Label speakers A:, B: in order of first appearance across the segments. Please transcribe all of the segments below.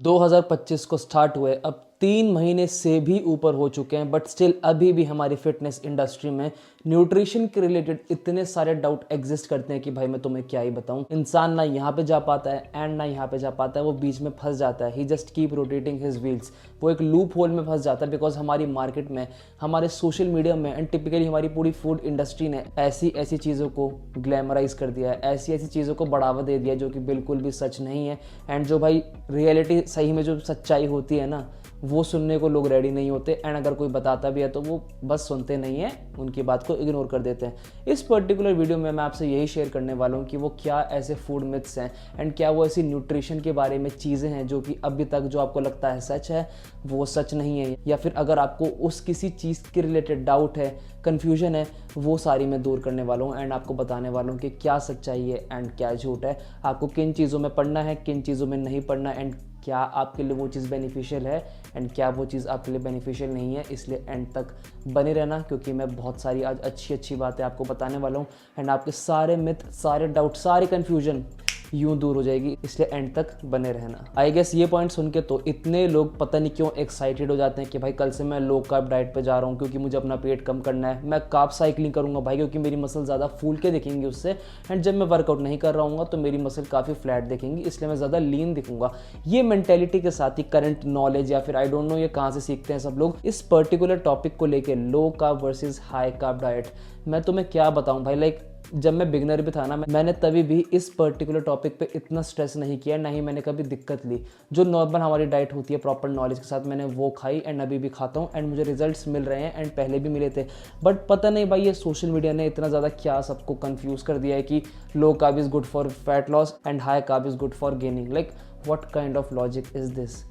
A: 2025 को स्टार्ट हुए अब 3 महीने से भी ऊपर हो चुके हैं, बट स्टिल अभी भी हमारी फिटनेस इंडस्ट्री में न्यूट्रिशन के रिलेटेड इतने सारे डाउट एग्जिस्ट करते हैं कि भाई मैं तुम्हें क्या ही बताऊं। इंसान ना यहाँ पे जा पाता है एंड ना यहाँ पे जा पाता है, वो बीच में फंस जाता है। He just keep rotating his wheels. वो एक लूप होल में फंस जाता है बिकॉज हमारी मार्केट में, हमारे सोशल मीडिया में एंड टिपिकली हमारी पूरी फूड इंडस्ट्री ने ऐसी ऐसी चीज़ों को ग्लैमराइज कर दिया है, ऐसी ऐसी चीज़ों को बढ़ावा दे दिया जो कि बिल्कुल भी सच नहीं है। एंड जो भाई रियलिटी सही में जो सच्चाई होती है ना, वो सुनने को लोग रेडी नहीं होते। एंड अगर कोई बताता भी है तो वो बस सुनते नहीं है, उनकी बात को इग्नोर कर देते हैं। इस पर्टिकुलर वीडियो में मैं आपसे यही शेयर करने वाला हूँ कि वो क्या ऐसे फूड मिथ्स हैं एंड क्या वो ऐसी न्यूट्रिशन के बारे में चीज़ें हैं जो कि अभी तक जो आपको लगता है सच है वो सच नहीं है, या फिर अगर आपको उस किसी चीज़ के रिलेटेड डाउट है, कन्फ्यूजन है, वो सारी मैं दूर करने वाला हूँ एंड आपको बताने वाला हूँ कि क्या सच्चाई है एंड क्या झूठ है, आपको किन चीज़ों में पढ़ना है, किन चीज़ों में नहीं पढ़ना, एंड क्या आपके लिए वो चीज़ बेनिफिशियल है एंड क्या वो चीज़ आपके लिए बेनिफिशियल नहीं है। इसलिए एंड तक बने रहना, क्योंकि मैं बहुत सारी आज अच्छी अच्छी बातें आपको बताने वाला हूँ एंड आपके सारे मिथ, सारे डाउट, सारी कन्फ्यूजन यूं दूर हो जाएगी। इसलिए एंड तक बने रहना। आई गेस ये पॉइंट सुन के तो इतने लोग पता नहीं क्यों एक्साइटेड हो जाते हैं कि भाई कल से मैं लो कार्ब डाइट पे जा रहा हूँ क्योंकि मुझे अपना पेट कम करना है। मैं कार्ब साइकिलिंग करूँगा भाई क्योंकि मेरी मसल ज़्यादा फूल के दिखेंगी उससे, एंड जब मैं वर्कआउट नहीं कर रहा हूँ तो मेरी मसल काफ़ी फ्लैट दिखेंगी, इसलिए मैं ज़्यादा लीन दिखूंगा। ये मेंटेलिटी के साथ ही करंट नॉलेज या फिर आई डोंट नो ये कहाँ से सीखते हैं सब लोग इस पर्टिकुलर टॉपिक को लेके, low carb versus high carb diet. मैं तुम्हें क्या बताऊँ भाई, लाइक जब मैं बिगनर भी था ना, मैंने तभी भी इस पर्टिकुलर टॉपिक पे इतना स्ट्रेस नहीं किया, ना ही मैंने कभी दिक्कत ली। जो नॉर्मल हमारी डाइट होती है प्रॉपर नॉलेज के साथ, मैंने वो खाई एंड अभी भी खाता हूँ एंड मुझे रिजल्ट्स मिल रहे हैं एंड पहले भी मिले थे। बट पता नहीं भाई ये सोशल मीडिया ने इतना ज़्यादा क्या सबको कन्फ्यूज़ कर दिया है कि low carb is good for fat loss and high carb is good for gaining. Like what kind of logic is this?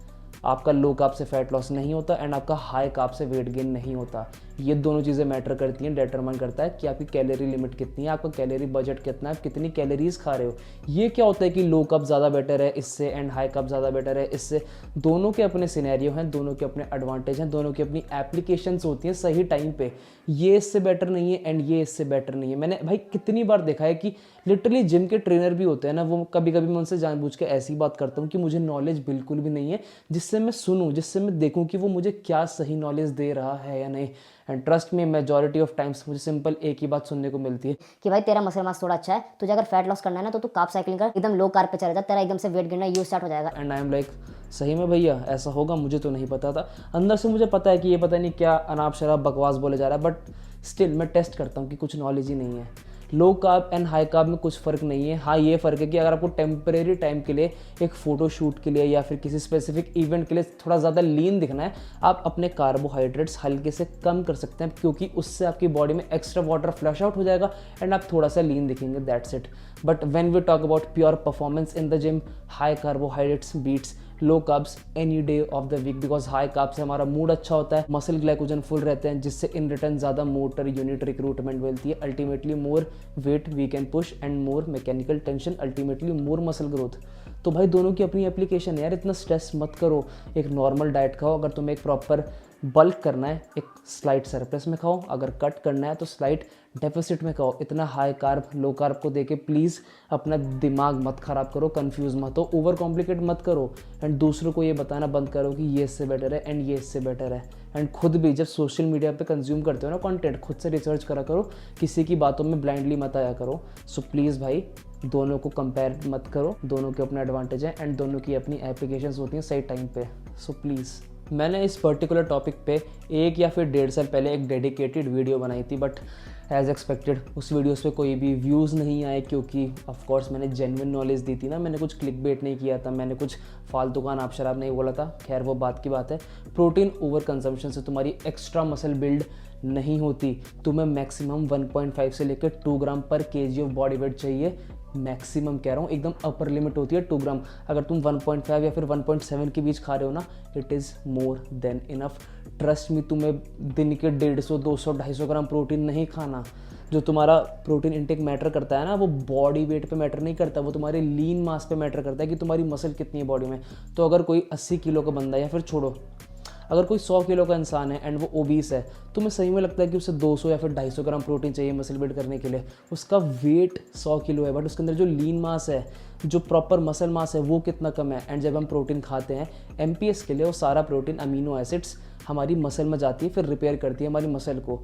A: आपका लो कार्ब से फैट लॉस नहीं होता एंड आपका हाई कार्ब से वेट गेन नहीं होता। ये दोनों चीज़ें मैटर करती हैं, डिटरमाइन करता है कि आपकी कैलोरी लिमिट कितनी है, आपका कैलोरी बजट कितना है, आप कितनी कैलोरीज खा रहे हो। ये क्या होता है कि लो कार्ब ज़्यादा बेटर है इससे एंड हाई कार्ब ज़्यादा बेटर है इससे। दोनों के अपने सिनेरियो हैं, दोनों के अपने एडवांटेज हैं, दोनों की अपनी एप्लीकेशंस होती हैं सही टाइम पे। ये इससे बेटर नहीं है एंड ये इससे बेटर नहीं है। मैंने भाई कितनी बार देखा है कि लिटरली जिम के ट्रेनर भी होते हैं ना, वो कभी कभी मैं उनसे जानबूझ के ऐसी बात करता हूँ कि मुझे नॉलेज बिल्कुल भी नहीं है, जिससे मैं सुनूँ, जिससे मैं देखूँ कि वो मुझे क्या सही नॉलेज दे रहा है या नहीं। एंड ट्रस्ट में मेजॉरिटी ऑफ टाइम्स मुझे सिंपल एक ही बात सुनने को मिलती है
B: कि भाई तेरा मसल मास थोड़ा अच्छा है, तुझे अगर फैट लॉस करना है ना तो तू कार्ब साइकिलिंग कर, एकदम लो कार्ब पे चला जा, तेरा एकदम से वेट गिरना यू स्टार्ट हो जाएगा।
A: एंड आई एम लाइक सही में भैया ऐसा होगा? मुझे तो नहीं पता था। अंदर से मुझे पता है कि ये पता नहीं क्या अनाप शराब बकवास बोले जा रहा है, बट स्टिल मैं टेस्ट करता हूँ कि कुछ नॉलेज ही नहीं है। Low carb and high carb में कुछ फ़र्क नहीं है। हाँ ये फ़र्क है कि अगर आपको टेम्परेरी टाइम के लिए, एक फ़ोटो शूट के लिए या फिर किसी स्पेसिफिक इवेंट के लिए थोड़ा ज़्यादा लीन दिखना है, आप अपने कार्बोहाइड्रेट्स हल्के से कम कर सकते हैं क्योंकि उससे आपकी बॉडी में एक्स्ट्रा वाटर फ्लश आउट हो जाएगा एंड आप थोड़ा सा लीन दिखेंगे, that's it. But when we talk about pure performance in the gym, high carbohydrates beats low carbs any day of the week, because high carb से हमारा mood अच्छा होता है, मसल ग्लाइकोजन फुल रहते हैं, जिससे इन रिटर्न ज़्यादा motor unit recruitment मिलती है, ultimately more weight we can push and more mechanical tension, ultimately more muscle growth. तो भाई दोनों की अपनी एप्लीकेशन है यार, इतना स्ट्रेस मत करो। एक नॉर्मल डाइट खाओ, अगर तुम्हें एक प्रॉपर बल्क करना है एक स्लाइट सरप्लस में खाओ, अगर कट करना है तो स्लाइट डेफिसिट में खाओ। इतना हाई कार्ब लो कार्ब को देके प्लीज़ अपना दिमाग मत ख़राब करो, कंफ्यूज मत हो, ओवर कॉम्प्लिकेट मत करो एंड दूसरों को ये बताना बंद करो कि ये इससे बेटर है एंड ये इससे बेटर है। एंड खुद भी जब सोशल मीडिया पे कंज्यूम करते हो ना कंटेंट, खुद से रिसर्च करा करो, किसी की बातों में ब्लाइंडली मत आया करो। सो प्लीज़ भाई दोनों को कंपेयर मत करो, दोनों के अपने एडवांटेज हैं एंड दोनों की अपनी एप्लीकेशंस होती हैं सही टाइम पे। सो प्लीज़, मैंने इस पर्टिकुलर टॉपिक पे 1 या फिर 1.5 साल पहले एक डेडिकेटेड वीडियो बनाई थी, बट एज़ एक्सपेक्टेड उस वीडियोस पे कोई भी व्यूज़ नहीं आए क्योंकि ऑफ कोर्स मैंने जेन्युइन नॉलेज दी थी ना, मैंने कुछ क्लिक बेट नहीं किया था, मैंने कुछ फालतू का नाप शराब नहीं बोला था। खैर वो बात की बात है। प्रोटीन ओवर कंजम्पशन से तुम्हारी एक्स्ट्रा मसल बिल्ड नहीं होती। तुम्हें मैक्सिमम 1.5 से लेकर 2 ग्राम पर केजी ऑफ बॉडी वेट चाहिए। मैक्सिमम कह रहा हूँ, एकदम अपर लिमिट होती है 2 ग्राम। अगर तुम 1.5 या फिर 1.7 के बीच खा रहे हो ना, it is more than enough. Trust me, तुम्हें दिन के 150, 200, 250 ग्राम प्रोटीन नहीं खाना। जो तुम्हारा प्रोटीन इंटेक मैटर करता है ना, वो बॉडी वेट पे मैटर नहीं करता, वो तुम्हारे लीन मास पे मैटर करता है कि तुम्हारी मसल कितनी है बॉडी में। तो अगर कोई 80 किलो का बंदा, या फिर छोड़ो अगर कोई 100 किलो का इंसान है एंड वो ओबीस है, तो मैं सही में लगता है कि उसे 200 या फिर 250 ग्राम प्रोटीन चाहिए मसल बिल्ड करने के लिए। उसका वेट 100 किलो है, बट उसके अंदर जो लीन मास है, जो प्रॉपर मसल मास है, वो कितना कम है। एंड जब हम प्रोटीन खाते हैं एमपीएस के लिए, वो सारा प्रोटीन अमीनो एसिड्स हमारी मसल में जाती है, फिर रिपेयर करती है हमारी मसल को।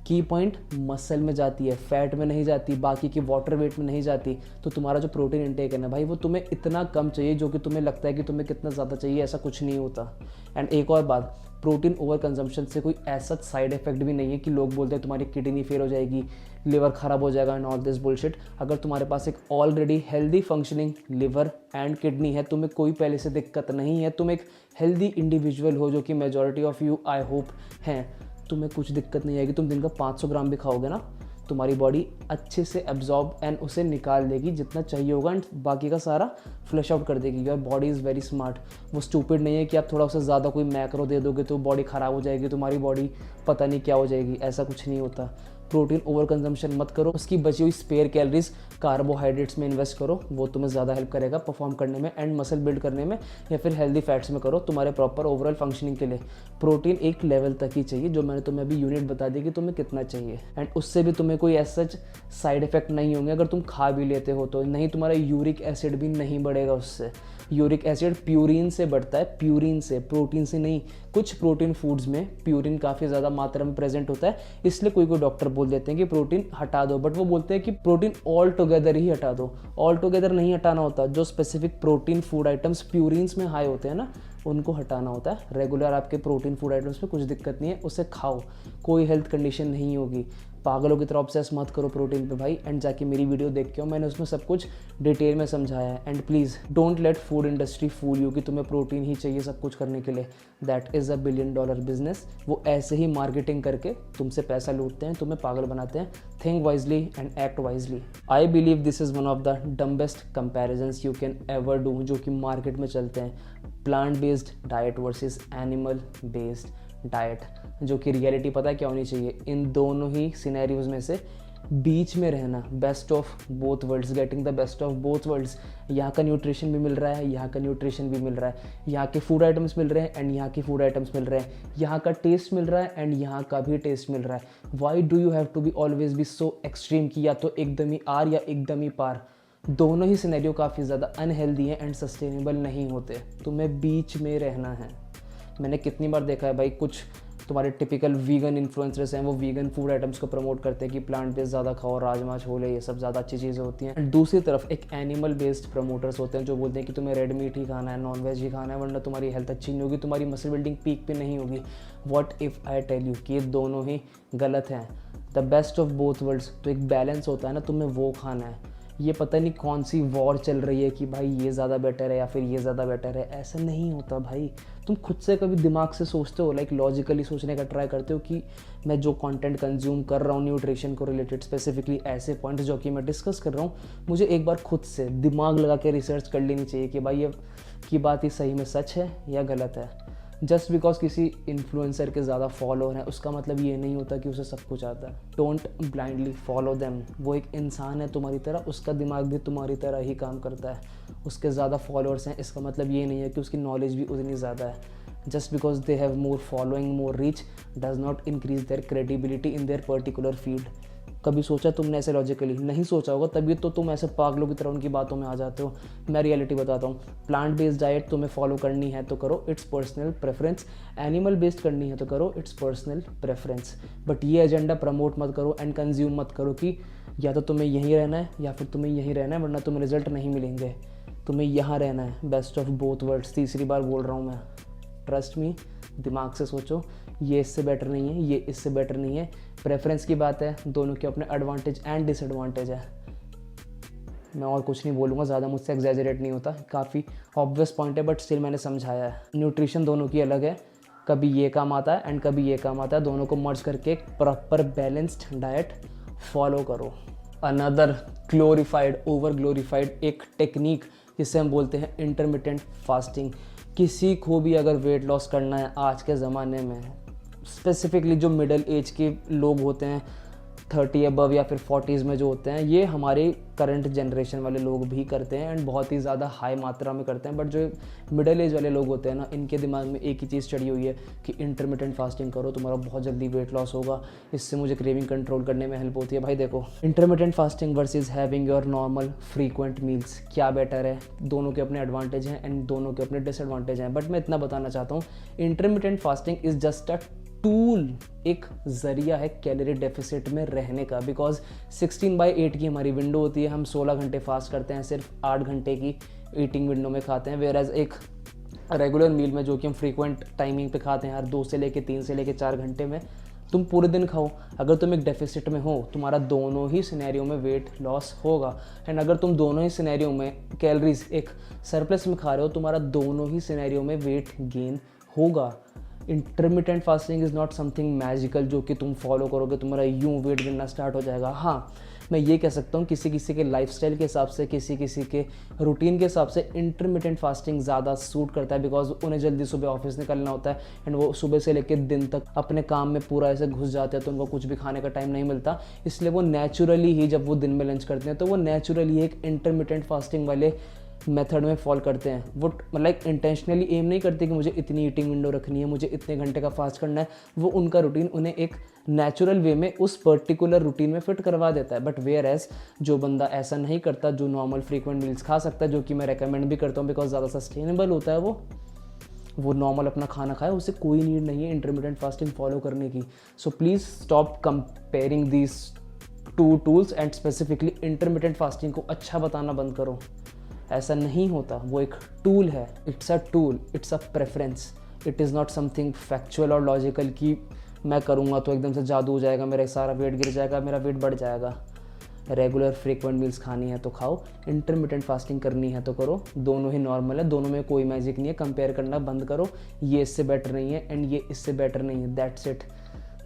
A: की पॉइंट, मसल में जाती है, फैट में नहीं जाती, बाकी की वाटर वेट में नहीं जाती। तो तुम्हारा जो प्रोटीन इंटेक है ना भाई, वो तुम्हें इतना कम चाहिए जो कि तुम्हें लगता है कि तुम्हें कितना ज़्यादा चाहिए, ऐसा कुछ नहीं होता। एंड एक और बात, प्रोटीन ओवर कंजम्पशन से कोई ऐसा साइड इफेक्ट भी नहीं है कि लोग बोलते हैं तुम्हारी किडनी फेल हो जाएगी, लिवर खराब हो जाएगा एंड ऑल दिस बुलशिट। अगर तुम्हारे पास एक already healthy functioning liver and kidney है, तुम्हें कोई पहले से दिक्कत नहीं है, तुम एक हेल्दी इंडिविजुअल हो, जो कि majority of you I hope हैं, तुम्हें कुछ दिक्कत नहीं आएगी। तुम दिन का 500 ग्राम भी खाओगे ना, तुम्हारी बॉडी अच्छे से एब्जॉर्ब एंड उसे निकाल देगी जितना चाहिए होगा, एंड बाकी का सारा फ्लश आउट कर देगी। Your body is very smart. वो स्टूपिड नहीं है कि आप थोड़ा उसे ज़्यादा कोई मैक्रो दे दोगे तो बॉडी ख़राब हो जाएगी, तुम्हारी बॉडी पता नहीं क्या हो जाएगी, ऐसा कुछ नहीं होता। प्रोटीन ओवर कंजम्पशन मत करो, उसकी बची हुई स्पेयर कैलोरीज कार्बोहाइड्रेट्स में इन्वेस्ट करो, वो तुम्हें ज़्यादा हेल्प करेगा परफॉर्म करने में एंड मसल बिल्ड करने में, या फिर हेल्दी फैट्स में करो तुम्हारे प्रॉपर ओवरऑल फंक्शनिंग के लिए। प्रोटीन एक लेवल तक ही चाहिए, जो मैंने तुम्हें अभी यूनिट बता दी कि तुम्हें कितना चाहिए, एंड उससे भी तुम्हें कोई ऐसा साइड इफेक्ट नहीं होंगे अगर तुम खा भी लेते हो तो। नहीं, तुम्हारा यूरिक एसिड भी नहीं बढ़ेगा उससे। यूरिक एसिड प्यूरिन से बढ़ता है, प्यूरिन से, प्रोटीन से नहीं। कुछ प्रोटीन फूड्स में प्यूरिन काफ़ी ज़्यादा मात्रा में प्रेजेंट होता है, इसलिए कोई डॉक्टर बोल देते हैं कि प्रोटीन हटा दो, बट वो बोलते हैं कि प्रोटीन ऑल टुगेदर ही हटा दो। ऑल टुगेदर नहीं हटाना होता, जो specific protein food items purines में हाई होते हैं ना, उनको हटाना होता है। रेगुलर आपके प्रोटीन फूड आइटम्स में कुछ दिक्कत नहीं है, उसे खाओ, कोई हेल्थ कंडीशन नहीं होगी। पागलों की तरह ऑब्सेस मत करो प्रोटीन पे भाई, एंड जाके मेरी वीडियो देख के आओ, मैंने उसमें सब कुछ डिटेल में समझाया है। And please don't let food industry fool you कि तुम्हें प्रोटीन ही चाहिए सब कुछ करने के लिए। That is $1 billion business. वो ऐसे ही मार्केटिंग करके तुमसे पैसा लूटते हैं, तुम्हें पागल बनाते हैं। Think wisely and act wisely. I believe this is one of the dumbest comparisons you can ever do, जो कि मार्केट में चलते हैं। Plant based diet versus animal based diet, जो कि रियलिटी पता है क्या होनी चाहिए, इन दोनों ही सिनेरियोज में से बीच में रहना, best of both world's, getting the best of both world's. यहाँ का न्यूट्रिशन भी मिल रहा है, यहाँ का न्यूट्रिशन भी मिल रहा है, यहाँ के फूड आइटम्स मिल रहे हैं एंड यहाँ के फूड आइटम्स मिल रहे हैं, यहाँ का टेस्ट मिल रहा है एंड यहाँ का भी टेस्ट मिल रहा है। Why do you have to be always be so extreme कि या तो एकदम ही आर या एकदम ही पार। दोनों ही सिनेरियो काफ़ी ज़्यादा अनहेल्दी हैं एंड सस्टेनेबल नहीं होते, तुम्हें बीच में रहना है। मैंने कितनी बार देखा है भाई, कुछ तुम्हारे टिपिकल वीगन इन्फ्लुएंसर्स हैं, वो वीगन फूड आइटम्स को प्रमोट करते हैं कि प्लांट बेस्ड ज़्यादा खाओ, राजमा छोले ये सब ज़्यादा अच्छी चीज़ें होती हैं। एंड दूसरी तरफ एक एनिमल बेस्ड प्रमोटर्स होते हैं जो बोलते हैं कि तुम्हें रेड मीट ही खाना है, नॉन वेज ही खाना है, वरना तुम्हारी हेल्थ अच्छी नहीं होगी, तुम्हारी मसल बिल्डिंग पीक पे नहीं होगी। What if I tell you कि ये दोनों ही गलत हैं। The best of both worlds, तो एक बैलेंस होता है ना, तुम्हें वो खाना है। ये पता नहीं कौन सी वॉर चल रही है कि भाई ये ज़्यादा बेटर है या फिर ये ज़्यादा बेटर है, ऐसा नहीं होता भाई। तुम खुद से कभी दिमाग से सोचते हो, लाइक लॉजिकली सोचने का ट्राई करते हो कि मैं जो कंटेंट कंज्यूम कर रहा हूँ न्यूट्रिशन को रिलेटेड, स्पेसिफिकली ऐसे पॉइंट्स जो कि मैं डिस्कस कर रहा हूँ, मुझे एक बार खुद से दिमाग लगा के रिसर्च कर लेनी चाहिए कि भाई ये की बात ही सही में सच है या गलत है। जस्ट बिकॉज किसी इन्फ्लुएंसर के ज़्यादा फॉलोअर हैं उसका मतलब ये नहीं होता कि उसे सब कुछ आता है। Don't blindly follow them. वो एक इंसान है तुम्हारी तरह, उसका दिमाग भी तुम्हारी तरह ही काम करता है। उसके ज़्यादा फॉलोअर्स हैं इसका मतलब ये नहीं है कि उसकी नॉलेज भी उतनी ज़्यादा है। Just because they have more following, more reach does not increase their credibility in their particular field. कभी सोचा तुमने ऐसे लॉजिकली? नहीं सोचा होगा, तभी तो तुम ऐसे पागलों की तरह उनकी बातों में आ जाते हो। मैं रियलिटी बताता हूँ, प्लांट बेस्ड डाइट तुम्हें फॉलो करनी है तो करो, it's personal preference. Animal based करनी है तो करो, इट्स पर्सनल प्रेफरेंस। बट ये एजेंडा प्रमोट मत करो एंड कंज्यूम मत करो कि या तो तुम्हें यहीं रहना है या फिर तुम्हें यहीं रहना है, वरना तुम्हें रिजल्ट नहीं मिलेंगे। तुम्हें यहाँ रहना है, बेस्ट ऑफ बोथ वर्ल्ड्स। तीसरी बार बोल रहा हूँ मैं, ट्रस्ट मी, दिमाग से सोचो, ये इससे बेटर नहीं है, ये इससे बेटर नहीं है। प्रेफरेंस की बात है, दोनों के अपने एडवांटेज एंड डिसएडवांटेज है। मैं और कुछ नहीं बोलूँगा, ज़्यादा मुझसे एग्जैजरेट नहीं होता, काफ़ी ऑब्वियस पॉइंट है बट स्टिल मैंने समझाया है। न्यूट्रिशन दोनों की अलग है, कभी ये काम आता है एंड कभी ये काम आता है। दोनों को मर्ज करके एक प्रॉपर बैलेंस्ड डाइट फॉलो करो। अनदर ग्लोरीफाइड, ओवर ग्लोरीफाइड एक टेक्निक जिसे हम बोलते हैं इंटरमिटेंट फास्टिंग। किसी को भी अगर वेट लॉस करना है आज के ज़माने में, स्पेसिफिकली जो मिडिल एज के लोग होते हैं, 30 अबव या फिर 40s में जो होते हैं, ये हमारे करंट जनरेशन वाले लोग भी करते हैं एंड बहुत ही ज़्यादा हाई मात्रा में करते हैं। बट जो मिडिल एज वाले लोग होते हैं ना, इनके दिमाग में एक ही चीज़ चढ़ी हुई है कि इंटरमिटेंट फास्टिंग करो, तुम्हारा बहुत जल्दी वेट लॉस होगा, इससे मुझे क्रेविंग कंट्रोल करने में हेल्प होती है। भाई देखो, intermittent fasting versus having your normal frequent meals, क्या बेटर है? दोनों के अपने एडवांटेज हैं एंड दोनों के अपने डिसएडवांटेज हैं। बट मैं इतना बताना चाहता हूँ, intermittent fasting is just a tool, एक ज़रिया है कैलोरी डेफिसिट में रहने का। बिकॉज 16/8 की हमारी विंडो होती है, हम 16 घंटे फास्ट करते हैं, सिर्फ 8 घंटे की ईटिंग विंडो में खाते हैं। वेयर एज एक रेगुलर मील में जो कि हम फ्रीक्वेंट टाइमिंग पे खाते हैं, हर 2 से लेके 3 से लेके 4 घंटे में, तुम पूरे दिन खाओ। अगर तुम एक डेफिसिट में हो, तुम्हारा दोनों ही सिनेरियो में वेट लॉस होगा। एंड अगर तुम दोनों ही सिनेरियो में कैलोरीज एक सरप्लस में खा रहे हो, तुम्हारा दोनों ही सिनेरियो में वेट गेन होगा। Intermittent fasting is not something magical जो कि तुम फॉलो करोगे तुम्हारा यूं वेट गिरना स्टार्ट हो जाएगा। हाँ, मैं ये कह सकता हूँ किसी किसी के लाइफस्टाइल के हिसाब से, किसी किसी के रूटीन के हिसाब से इंटरमिटेंट फास्टिंग ज़्यादा सूट करता है। बिकॉज उन्हें जल्दी सुबह ऑफिस निकलना होता है एंड वो सुबह से लेकर दिन तक अपने काम में पूरा ऐसे घुस जाते हैं, तो उनको कुछ भी खाने का टाइम नहीं मिलता। इसलिए वो नेचुरली ही, जब वो दिन में लंच करते हैं, तो वो नेचुरली एक इंटरमिटेंट फास्टिंग वाले मेथड में फॉल करते हैं। वो मतलब इंटेंशनली एम नहीं करते कि मुझे इतनी ईटिंग विंडो रखनी है, मुझे इतने घंटे का फास्ट करना है। वो उनका रूटीन उन्हें एक नेचुरल वे में उस पर्टिकुलर रूटीन में फिट करवा देता है। बट वेयर एज जो बंदा ऐसा नहीं करता, जो नॉर्मल फ्रीक्वेंट मील्स खा सकता है, जो कि मैं रेकमेंड भी करता हूँ बिकॉज ज़्यादा सस्टेनेबल होता है, वो नॉर्मल अपना खाना खाए, उसे कोई नीड नहीं है इंटरमिटेंट फास्टिंग फॉलो करने की। So please stop comparing these two tools and specifically intermittent fasting को अच्छा बताना बंद करो। ऐसा नहीं होता, वो एक टूल है, it's a tool, it's a preference, it is not something factual और लॉजिकल कि मैं करूँगा तो एकदम से जादू हो जाएगा, मेरा सारा वेट गिर जाएगा, मेरा वेट बढ़ जाएगा। रेगुलर फ्रीक्वेंट मील्स खानी है तो खाओ, इंटरमिटेंट फास्टिंग करनी है तो करो, दोनों ही नॉर्मल है, दोनों में कोई मैजिक नहीं है। कंपेयर करना बंद करो, ये इससे बेटर नहीं है एंड ये इससे बेटर नहीं है। That's it,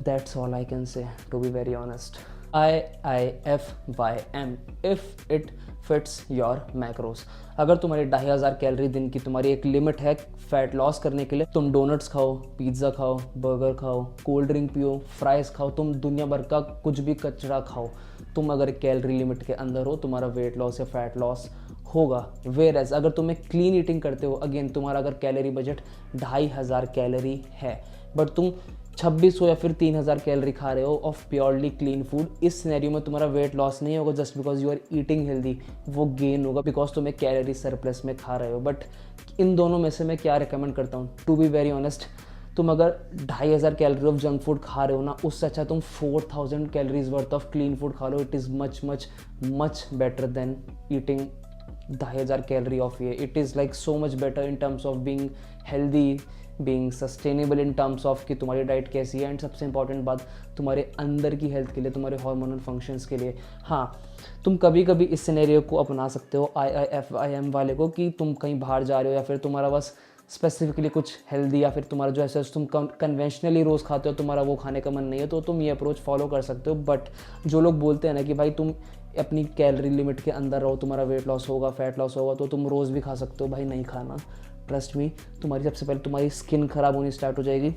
A: that's all I can say, to be very honest. IIFYM, if it fits your macros. अगर तुम्हारी 2500 कैलोरी दिन की तुम्हारी एक लिमिट है फैट लॉस करने के लिए, तुम डोनट्स खाओ, पिज़्ज़ा खाओ, बर्गर खाओ, कोल्ड ड्रिंक पियो, फ्राइज़ खाओ, तुम दुनिया भर का कुछ भी कचरा खाओ, तुम अगर कैलोरी लिमिट के अंदर हो, तुम्हारा वेट लॉस या फैट लॉस होगा। वेयर एज अगर तुम एक क्लीन ईटिंग करते हो, अगेन तुम्हारा अगर कैलोरी बजट 2500 कैलोरी है, बट तुम 2600 या फिर 3000 कैलोरी खा रहे हो ऑफ प्योरली क्लीन फूड, इस सिनेरियो में तुम्हारा वेट लॉस नहीं होगा just because you are eating healthy, वो गेन होगा बिकॉज तुम एक कैलोरी सरप्लस में खा रहे हो। बट इन दोनों में से मैं क्या रिकमेंड करता हूँ, टू बी वेरी ऑनेस्ट, तुम अगर 2500 कैलोरी ऑफ जंक फूड खा रहे हो ना, उससे अच्छा तुम 4000 calories worth of clean food खा लो। It is much much much better than eating 2500 calorie of ये। It is like so much better in terms of being healthy, being sustainable, in terms of कि तुम्हारी diet कैसी है and सबसे important बात तुम्हारे अंदर की हेल्थ के लिए, तुम्हारे हार्मोनल फंक्शंस के लिए। हाँ, तुम कभी कभी इस सिनेरियो को अपना सकते हो IIFYM वाले को, कि तुम कहीं बाहर जा रहे हो या फिर तुम्हारा बस स्पेसिफिकली कुछ हेल्दी या फिर तुम्हारा जो ऐसा तुम कन्वेंशनली रोज़ खाते हो, तुम्हारा वो खाने का मन नहीं है, तो तुम ये अप्रोच फॉलो कर सकते हो। बट जो लोग बोलते हैं ना कि भाई तुम अपनी कैलोरी लिमिट के अंदर रहो, तुम्हारा वेट लॉस होगा, फैट लॉस होगा, तो तुम रोज़ भी खा सकते हो, भाई नहीं खाना। ट्रस्ट मी, तुम्हारी सबसे पहले तुम्हारी स्किन ख़राब होनी स्टार्ट हो जाएगी।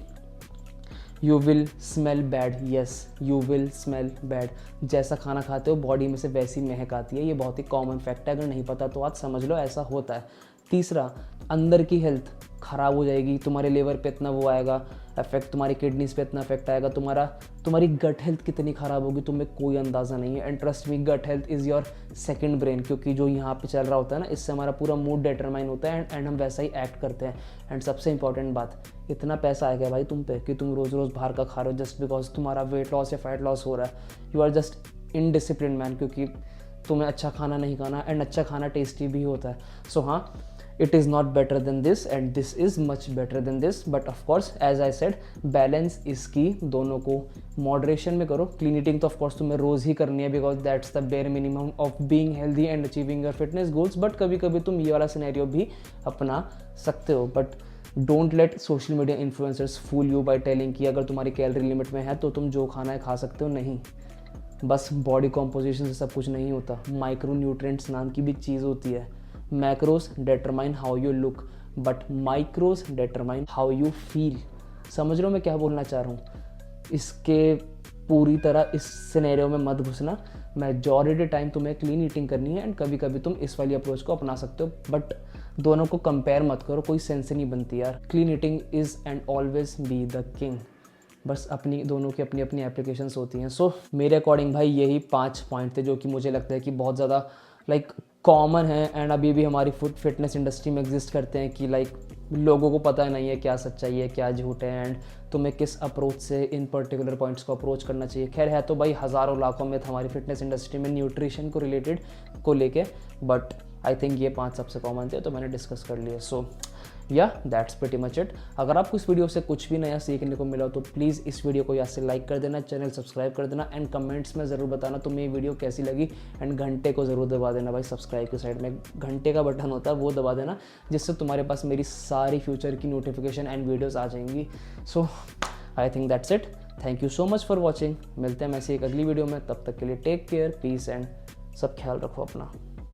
A: You will smell bad, yes you will smell bad. जैसा खाना खाते हो बॉडी में से वैसी महक आती है, ये बहुत ही कॉमन फैक्ट है, अगर नहीं पता तो आज समझ लो, ऐसा होता है। तीसरा, अंदर की हेल्थ ख़राब हो जाएगी, तुम्हारे लिवर पे इतना वो आएगा इफेक्ट, तुम्हारी किडनीज पे इतना इफेक्ट आएगा, तुम्हारी गट हेल्थ कितनी ख़राब होगी तुम्हें कोई अंदाज़ा नहीं है। And trust me, gut health is your second brain, क्योंकि जो यहाँ पे चल रहा होता है ना, इससे हमारा पूरा मूड डिटरमाइन होता है एंड हम वैसा ही एक्ट करते हैं। एंड सबसे इंपॉर्टेंट बात, इतना पैसा आएगा भाई तुम पे कि तुम रोज़ रोज़ बाहर का खा रहे हो जस्ट बिकॉज तुम्हारा वेट लॉस या फैट लॉस हो रहा है। You are just indiscipline man, क्योंकि तुम्हें अच्छा खाना नहीं खाना एंड अच्छा खाना टेस्टी भी होता है। सो हाँ, it is not better than this and this is much better than this, but of course as I said, balance is key। दोनों को मॉडरेशन में करो। क्लीन ईटिंग तो of course तुम्हें रोज़ ही करनी है because that's the bare minimum of being healthy and achieving your fitness goals. But कभी कभी तुम ये वाला सिनेरियो भी अपना सकते हो। But don't let social media influencers fool you by telling कि अगर तुम्हारी कैलोरी लिमिट में है तो तुम जो खाना है खा सकते हो। नहीं, बस बॉडी कॉम्पोजिशन से सब कुछ नहीं होता, माइक्रो न्यूट्रिएंट्स नाम की भी चीज़ होती है। Macros determine how you look but micros determine how you feel. समझ रहे हो मैं क्या बोलना चाह रहा हूँ? इसके पूरी तरह इस सिनेरियो में मत घुसना। मेजॉरिटी टाइम तुम्हें क्लीन ईटिंग करनी है एंड कभी कभी तुम इस वाली अप्रोच को अपना सकते हो, बट दोनों को कंपेयर मत करो, कोई सेंस नहीं बनती यार। Clean eating is and always be the king. बस अपनी दोनों की अपनी अपनी एप्लीकेशंस होती हैं। सो मेरे अकॉर्डिंग भाई यही 5 पॉइंट थे जो कि मुझे लगता है कि बहुत ज़्यादा लाइक कॉमन है एंड अभी भी हमारी फिटनेस इंडस्ट्री में एग्जिस्ट करते हैं कि लाइक लोगों को पता नहीं है क्या सच्चाई है क्या झूठ है एंड तुम्हें किस अप्रोच से इन पर्टिकुलर पॉइंट्स को अप्रोच करना चाहिए। खैर है तो भाई हज़ारों लाखों में हमारी फिटनेस इंडस्ट्री में न्यूट्रिशन को रिलेटेड को लेके, बट आई थिंक ये 5 सबसे कॉमन थे तो मैंने डिस्कस कर लिया। सो या दैट्स प्रीटी मच इट। अगर आपको इस वीडियो से कुछ भी नया सीखने को मिला तो प्लीज़ इस वीडियो को यहाँ से लाइक कर देना, चैनल सब्सक्राइब कर देना एंड कमेंट्स में ज़रूर बताना तुम्हें ये वीडियो कैसी लगी एंड घंटे को ज़रूर दबा देना भाई। सब्सक्राइब की साइड में घंटे का बटन होता है वो दबा देना, जिससे तुम्हारे पास मेरी सारी फ्यूचर की नोटिफिकेशन एंड वीडियोज़ आ जाएंगी। So I think that's it. Thank you so much for watching. मिलते हैं मैं से एक अगली वीडियो में, तब तक के लिए टेक केयर, पीस एंड सब ख्याल रखो अपना।